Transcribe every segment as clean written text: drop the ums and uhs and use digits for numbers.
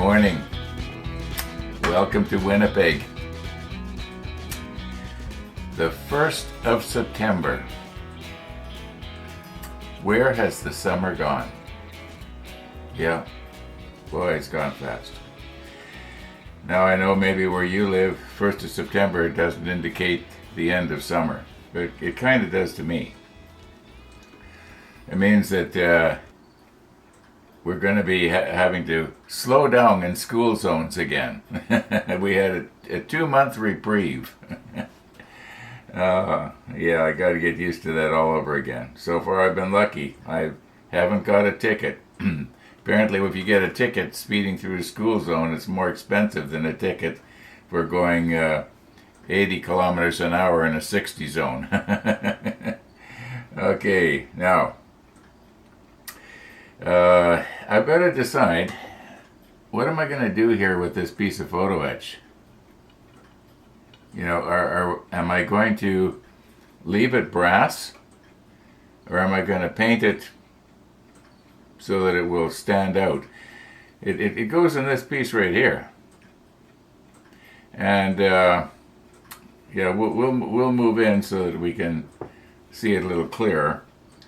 morning. Welcome to Winnipeg. The 1st of September. Where has the summer gone? Yeah, boy, it's gone fast. Now I know maybe where you live, 1st of September doesn't indicate the end of summer, but it kind of does to me. It means that we're going to be having to slow down in school zones again. We had a 2-month reprieve. Yeah, I got to get used to that all over again. So far I've been lucky. I haven't got a ticket. Apparently if you get a ticket speeding through a school zone, it's more expensive than a ticket for going 80 kilometers an hour in a 60 zone. Okay, now I've got to decide, what am I going to do here with this piece of photo etch? You know, am I going to leave it brass, or am I going to paint it so that it will stand out? It goes in this piece right here, and yeah, we'll move in so that we can see it a little clearer,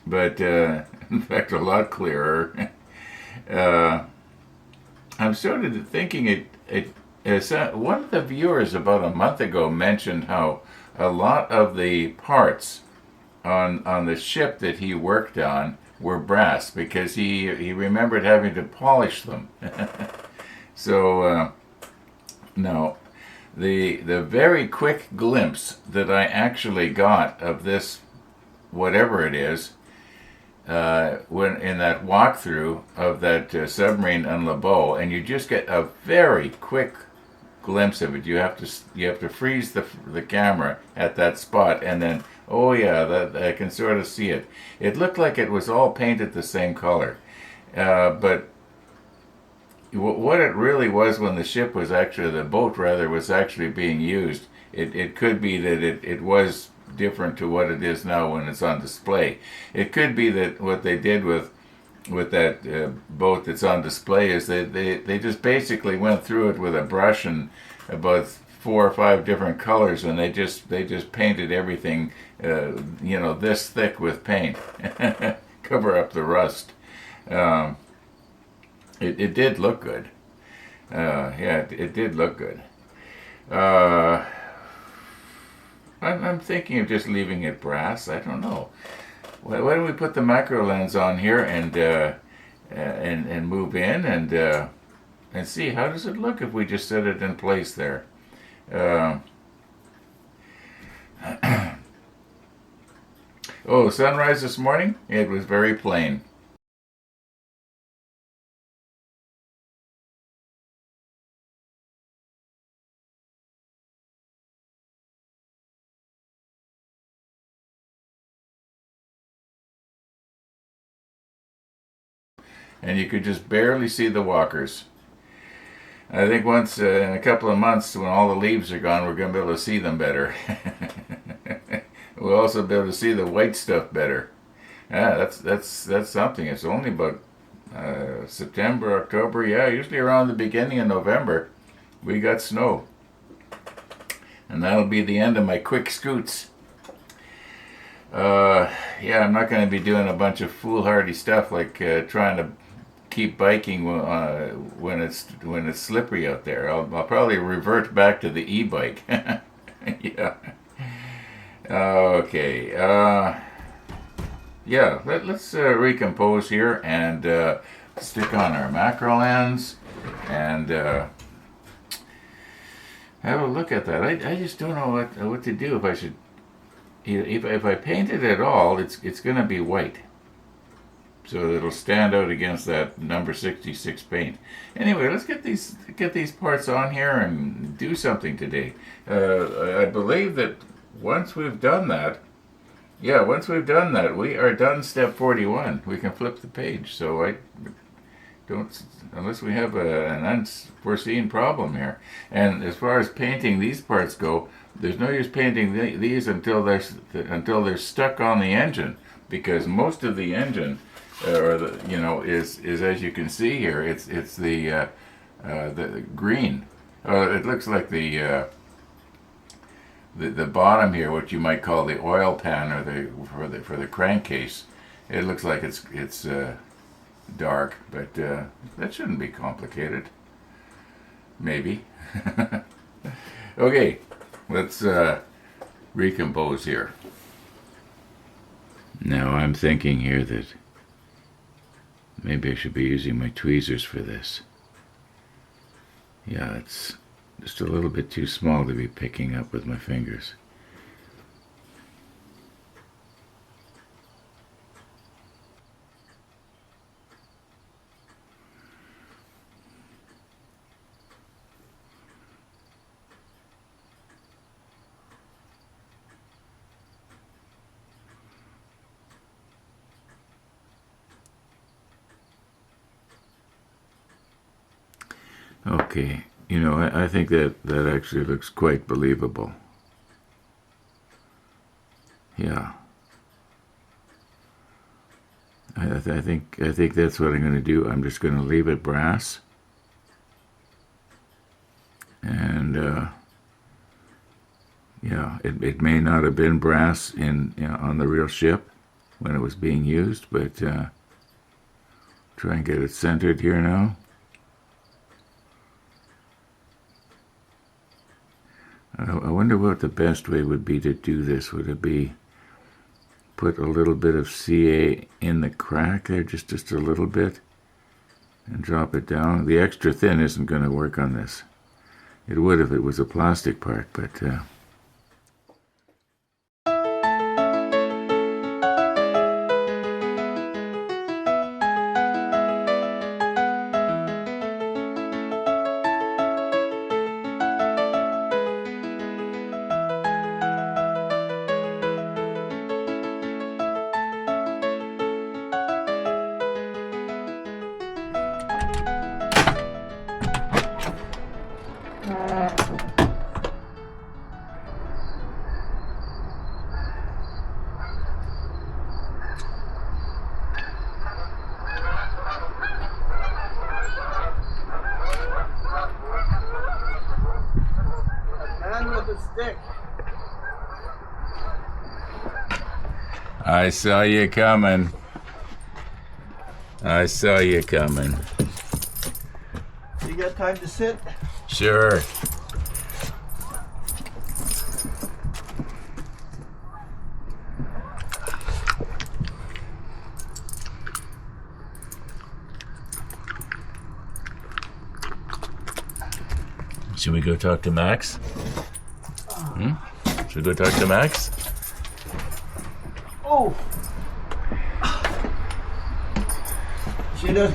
but in fact a lot clearer. I'm sort of thinking one of the viewers about a month ago mentioned how a lot of the parts on the ship that he worked on were brass because he remembered having to polish them. So no, the very quick glimpse that I actually got of this, whatever it is, when in that walkthrough of that submarine on Lebeau, and you just get a very quick glimpse of it. You have to freeze the camera at that spot, and then oh yeah, that I can sort of see it. It looked like it was all painted the same color, but what it really was when the ship was actually, the boat rather, was actually being used, it could be that it was different to what it is now when it's on display. It could be that what they did with that boat that's on display is they just basically went through it with a brush and about 4 or 5 different colors, and they just painted everything this thick with paint. Cover up the rust. It did look good. Yeah, it did look good. I'm thinking of just leaving it brass. I don't know. Why don't we put the macro lens on here and move in and see how does it look if we just set it in place there. Oh, sunrise this morning? It was very plain. And you could just barely see the walkers. I think once in a couple of months, when all the leaves are gone, we're going to be able to see them better. We'll also be able to see the white stuff better. Yeah, that's something. It's only about September, October. Yeah, usually around the beginning of November, we got snow, and that'll be the end of my quick scoots. Yeah, I'm not going to be doing a bunch of foolhardy stuff like trying to keep biking when it's slippery out there. I'll probably revert back to the e-bike. Yeah. Okay. Yeah. Let's recompose here and stick on our macro lens and have a look at that. I just don't know what to do. If I should. If I paint it at all, it's going to be white, so it'll stand out against that number 66 paint. Anyway, let's get these parts on here and do something today. I believe that once we've done that, we are done step 41. We can flip the page. So I don't, unless we have an unforeseen problem here. And as far as painting these parts go, there's no use painting these until they're stuck on the engine, because most of the engine, is as you can see here, it's the the green. It looks like the bottom here, what you might call the oil pan, or for the crankcase. It looks like it's dark, but that shouldn't be complicated. Maybe. Okay, let's recompose here. Now I'm thinking here that maybe I should be using my tweezers for this. Yeah, it's just a little bit too small to be picking up with my fingers. Okay, you know, I think that actually looks quite believable. Yeah. I think that's what I'm going to do. I'm just going to leave it brass. And yeah, it may not have been brass on the real ship when it was being used, but try and get it centered here now. I wonder what the best way would be to do this. Would it be put a little bit of CA in the crack there, just a little bit, and drop it down? The extra thin isn't going to work on this. It would if it was a plastic part, but Stick. I saw you coming. I saw you coming. You got time to sit? Sure. Should we go talk to Max? Should we go talk to Max? Oh! She does.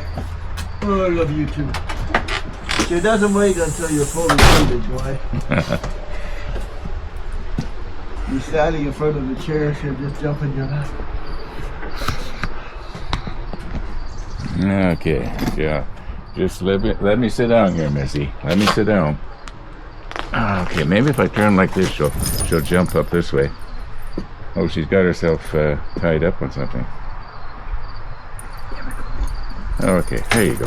Oh, I love you too. She doesn't wait until you're fully seated, boy. You're standing in front of the chair, she'll just jump in your lap. Okay, yeah. Just let me sit down here, Missy. Let me sit down. Okay, maybe if I turn like this, she'll jump up this way. Oh, she's got herself tied up on something. Okay, there you go.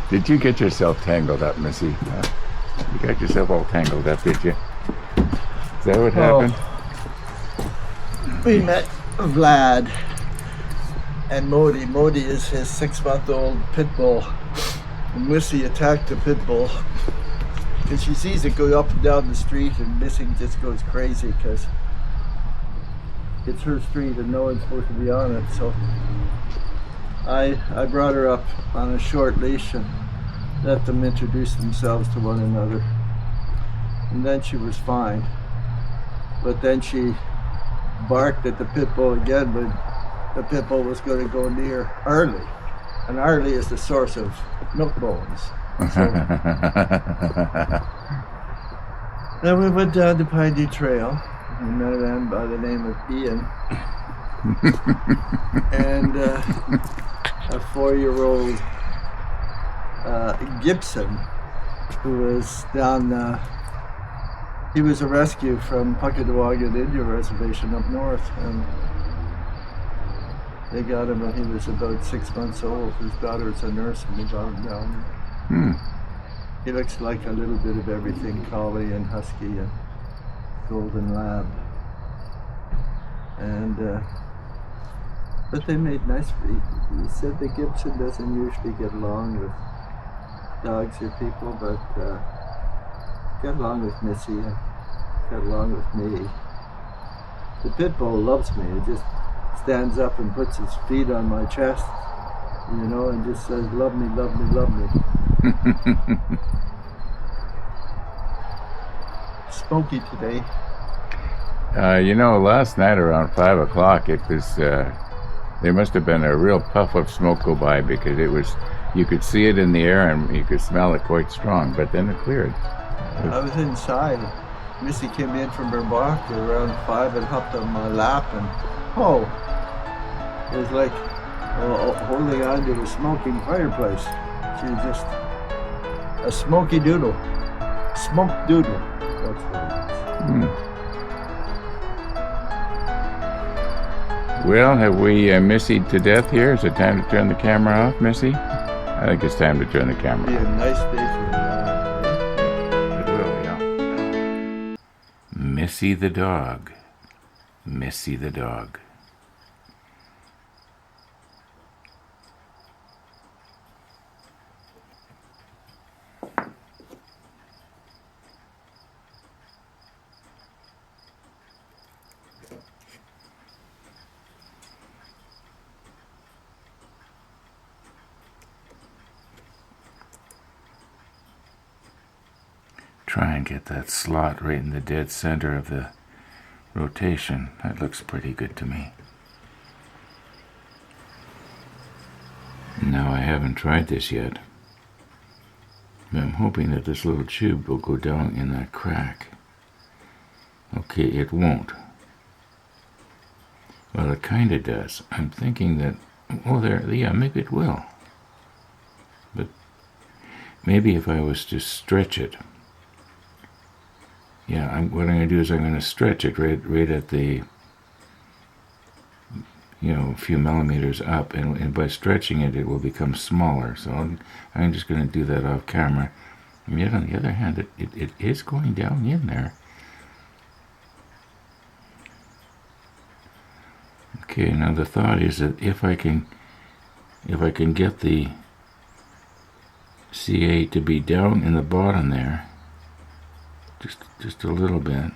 Did you get yourself tangled up, Missy? You got yourself all tangled up, did you? Is that what happened? We met Vlad and Modi. Modi is his 6-month-old pit bull. And Missy attacked the pit bull because she sees it go up and down the street, and Missy just goes crazy because it's her street and no one's supposed to be on it. So I brought her up on a short leash and let them introduce themselves to one another. And then she was fine. But then she barked at the pit bull again when the pit bull was going to go near Arlie. And Arlie is the source of milk bones. So, then we went down the Piney Trail. We met a man by the name of Ian. And a 4-year-old Gibson, who was down He was a rescue from Puckadowagat Indian Reservation up north, and they got him when he was about 6 months old. His daughter's a nurse, and they got him down. Hmm. He looks like a little bit of everything, collie and husky and golden lab. And but they made nice. He said that Gibson doesn't usually get along with dogs or people, but got along with Missy and got along with me. The pit bull loves me. He just stands up and puts his feet on my chest, you know, and just says, "Love me, love me, love me." Smoky today. Last night around 5 o'clock, it was. There must have been a real puff of smoke go by, because it was. You could see it in the air and you could smell it quite strong. But then it cleared. I was inside. Missy came in from her walk around 5 and hopped on my lap, and it was like holding on to a smoking fireplace. She was just a smoky doodle. Smoked doodle. That's what it is. Well, have we Missied to death here? Is it time to turn the camera off, Missy? I think it's time to turn the camera Be a off. nice day for It will, yeah. Missy the dog. Missy the dog. Try and get that slot right in the dead center of the rotation. That looks pretty good to me. Now, I haven't tried this yet, but I'm hoping that this little tube will go down in that crack. Okay, it won't. Well, it kind of does. I'm thinking that, maybe it will. But maybe if I was to stretch it, what I'm going to do is I'm going to stretch it right at the, a few millimeters up, and by stretching it, it will become smaller. So I'm just going to do that off camera. And yet, on the other hand, it is going down in there. Okay, now the thought is that if I can get the CA to be down in the bottom there, just a little bit.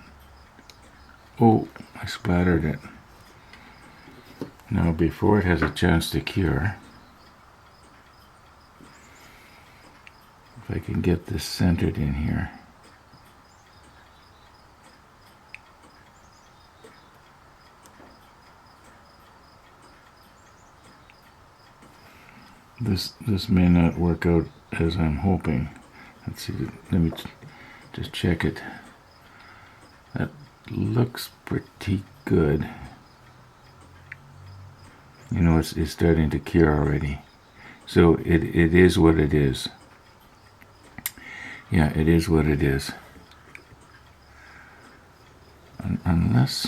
Oh, I splattered it. Now, before it has a chance to cure, if I can get this centered in here. This may not work out as I'm hoping. Let's see, let me just check it. That looks pretty good. It's starting to cure already. So it is what it is. Yeah, it is what it is. Unless,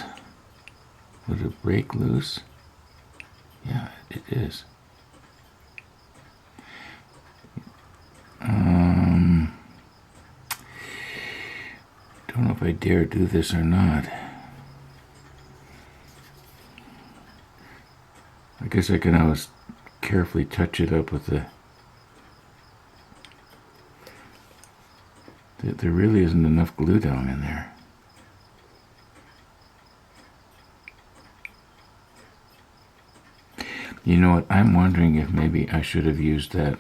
would it break loose? Yeah, it is. Don't know if I dare do this or not. I guess I can always carefully touch it up with there really isn't enough glue down in there. You know what? I'm wondering if maybe I should have used that.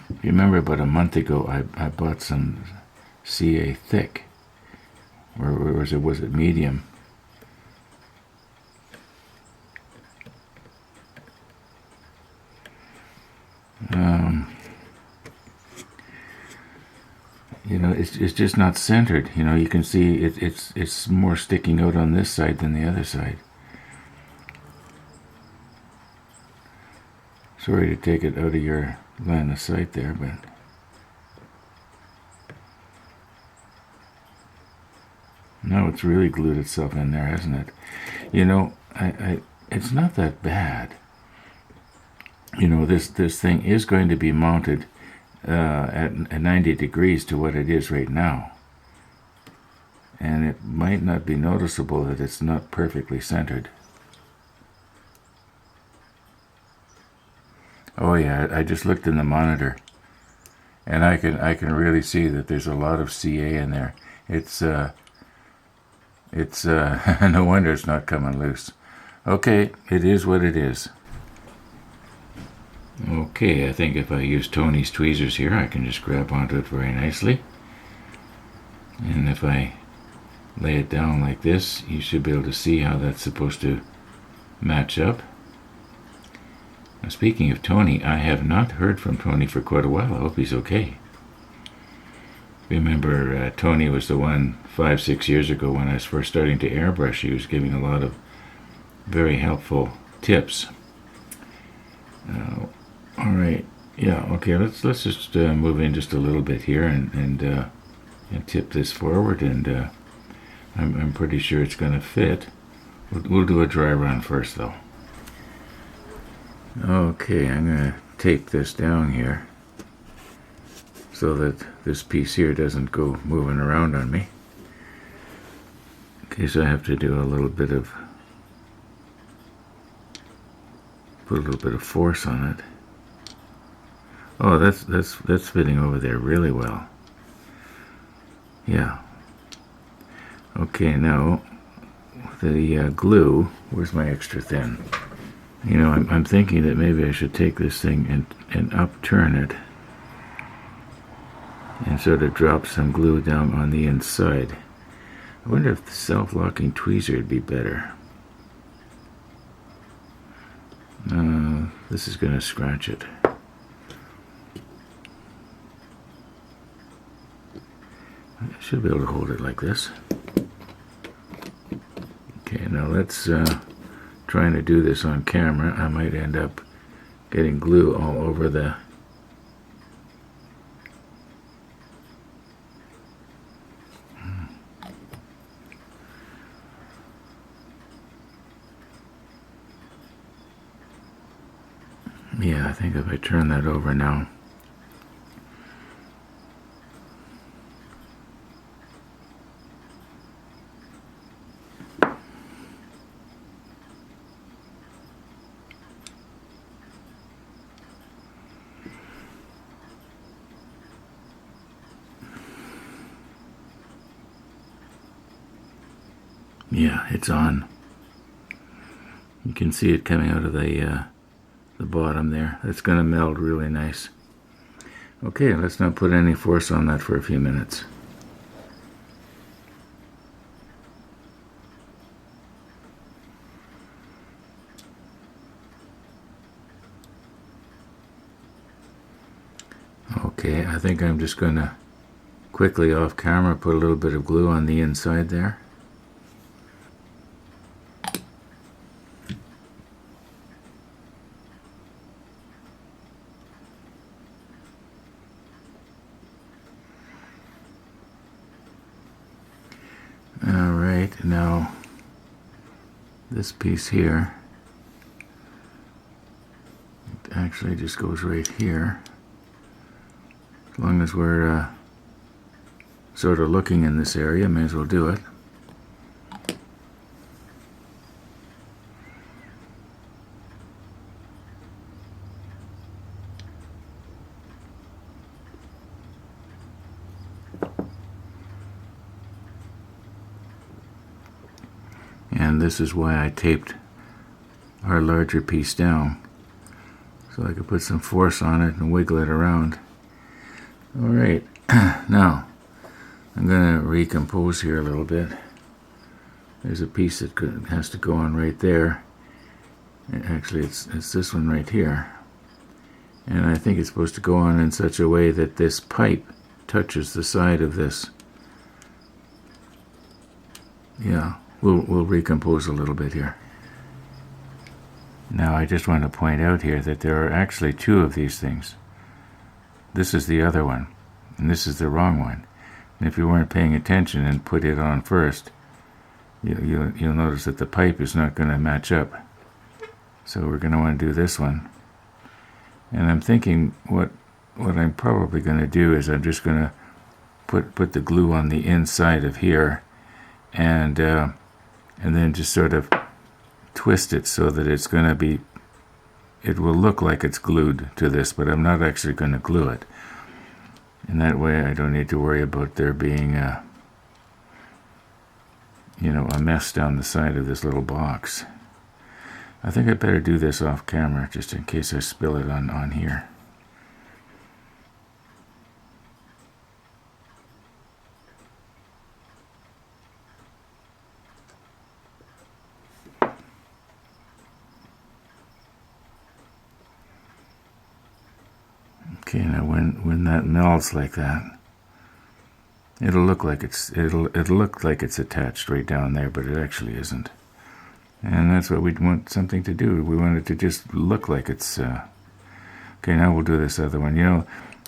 You remember about a month ago I bought some CA thick. Or was it medium? It's just not centered. You can see it's more sticking out on this side than the other side. Sorry to take it out of your line of sight there, but Now it's really glued itself in there, hasn't it? You know, it's not that bad. You know, this thing is going to be mounted at 90 degrees to what it is right now. And it might not be noticeable that it's not perfectly centered. Oh yeah, I just looked in the monitor, and I can really see that there's a lot of CA in there. It's no wonder it's not coming loose. Okay, it is what it is. Okay, I think if I use Tony's tweezers here, I can just grab onto it very nicely. And if I lay it down like this, you should be able to see how that's supposed to match up. Now, speaking of Tony, I have not heard from Tony for quite a while. I hope he's okay. Remember, Tony was the one 5-6 years ago when I was first starting to airbrush. He was giving a lot of very helpful tips. All right, yeah, okay. Let's just move in just a little bit here and tip this forward, and I'm pretty sure it's going to fit. We'll do a dry run first, though. Okay, I'm going to tape this down here so that this piece here doesn't go moving around on me. Okay, so I have to do a little bit of, put a little bit of force on it. Oh, that's fitting over there really well. Yeah. Okay, now the glue. Where's my extra thin? You know, I'm thinking that maybe I should take this thing and upturn it and sort of drop some glue down on the inside. I wonder if the self-locking tweezer would be better. This is going to scratch it. I should be able to hold it like this. Okay, now let's trying to do this on camera. I might end up getting glue all over the Yeah, I think if I turn that over now. Yeah, it's on. You can see it coming out of the bottom there. It's going to meld really nice. Okay, let's not put any force on that for a few minutes. Okay, I think I'm just going to quickly off camera put a little bit of glue on the inside there. Alright, now this piece here, it actually just goes right here. As long as we're sort of looking in this area, may as well do it. And this is why I taped our larger piece down, so I could put some force on it and wiggle it around. Alright, now I'm going to recompose here a little bit. There's a piece that has to go on right there. Actually, it's this one right here. And I think it's supposed to go on in such a way that this pipe touches the side of this. Yeah, we'll recompose a little bit here. Now I just want to point out here that there are actually two of these things. This is the other one, and this is the wrong one. And if you weren't paying attention and put it on first, you'll notice that the pipe is not going to match up. So we're going to want to do this one. And I'm thinking what I'm probably going to do is I'm just going to put the glue on the inside of here, and then just sort of twist it so that it's going to be, it will look like it's glued to this, but I'm not actually going to glue it. And that way I don't need to worry about there being a mess down the side of this little box. I think I better do this off camera just in case I spill it on here. Okay, now when that melts like that, it'll look like it's attached right down there, but it actually isn't. And that's what we'd want something to do. We want it to just look like it's. Okay, now we'll do this other one.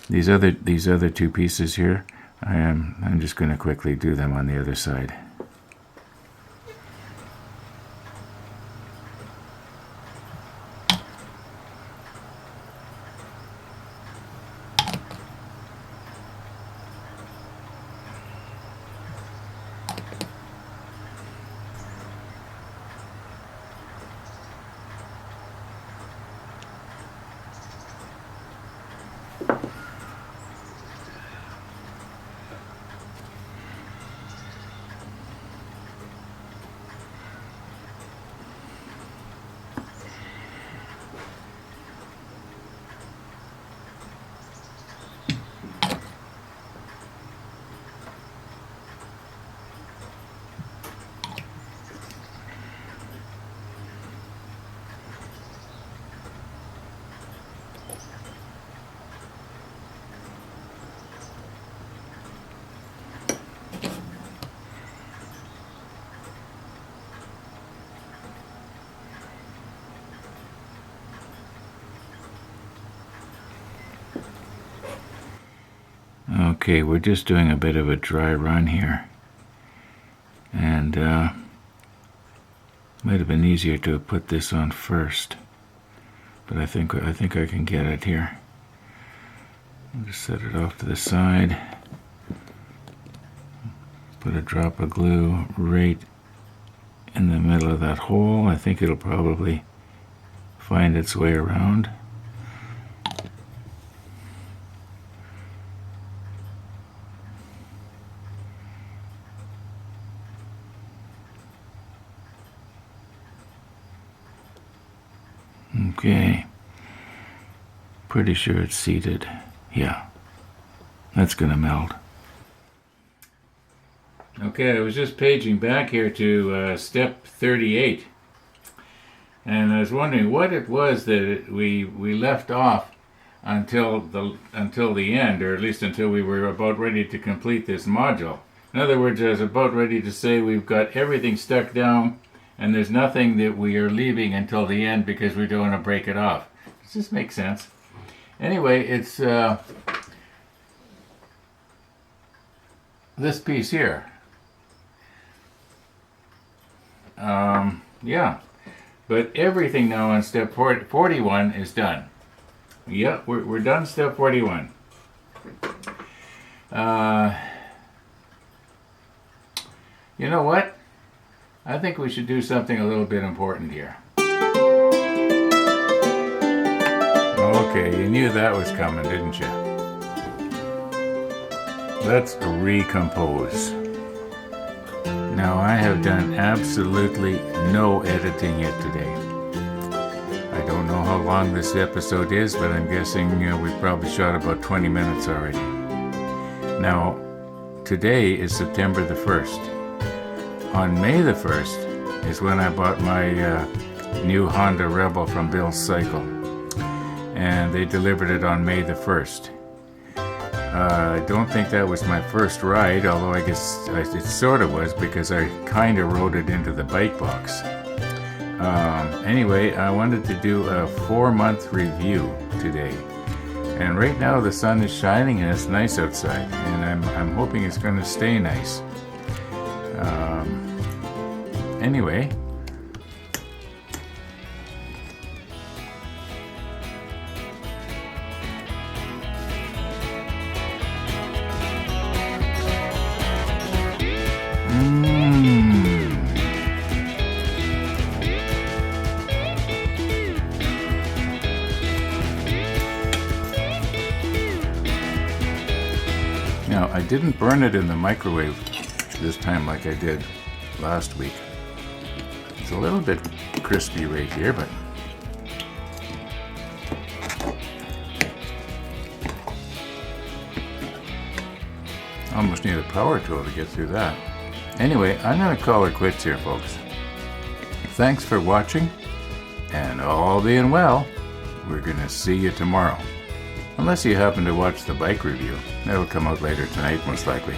These other two pieces here, I'm just going to quickly do them on the other side. Okay, we're just doing a bit of a dry run here, and might have been easier to have put this on first, but I think I can get it here. I'll just set it off to the side, put a drop of glue right in the middle of that hole. I think it'll probably find its way around. Okay, pretty sure it's seated. Yeah, that's gonna melt. Okay, I was just paging back here to step 38, and I was wondering what it was that we left off until the end, or at least until we were about ready to complete this module. In other words, I was about ready to say we've got everything stuck down, and there's nothing that we are leaving until the end because we don't want to break it off. Does this make sense? Anyway, it's this piece here. Yeah, but everything now on step 41 is done. Yeah, we're done step 41. You know what? I think we should do something a little bit important here. Okay, you knew that was coming, didn't you? Let's recompose. Now, I have done absolutely no editing yet today. I don't know how long this episode is, but I'm guessing we probably shot about 20 minutes already. Now, today is September the 1st. On May the 1st is when I bought my new Honda Rebel from Bill's Cycle, and they delivered it on May the 1st. I don't think that was my first ride, although I guess it sort of was because I kind of rode it into the bike box. Anyway, I wanted to do a 4-month review today, and right now the sun is shining and it's nice outside, and I'm hoping it's going to stay nice. Anyway, now I didn't burn it in the microwave this time like I did last week. It's a little bit crispy right here, but almost need a power tool to get through that. Anyway, I'm going to call it quits here, folks. Thanks for watching, and all being well, we're going to see you tomorrow. Unless you happen to watch the bike review. That'll come out later tonight, most likely.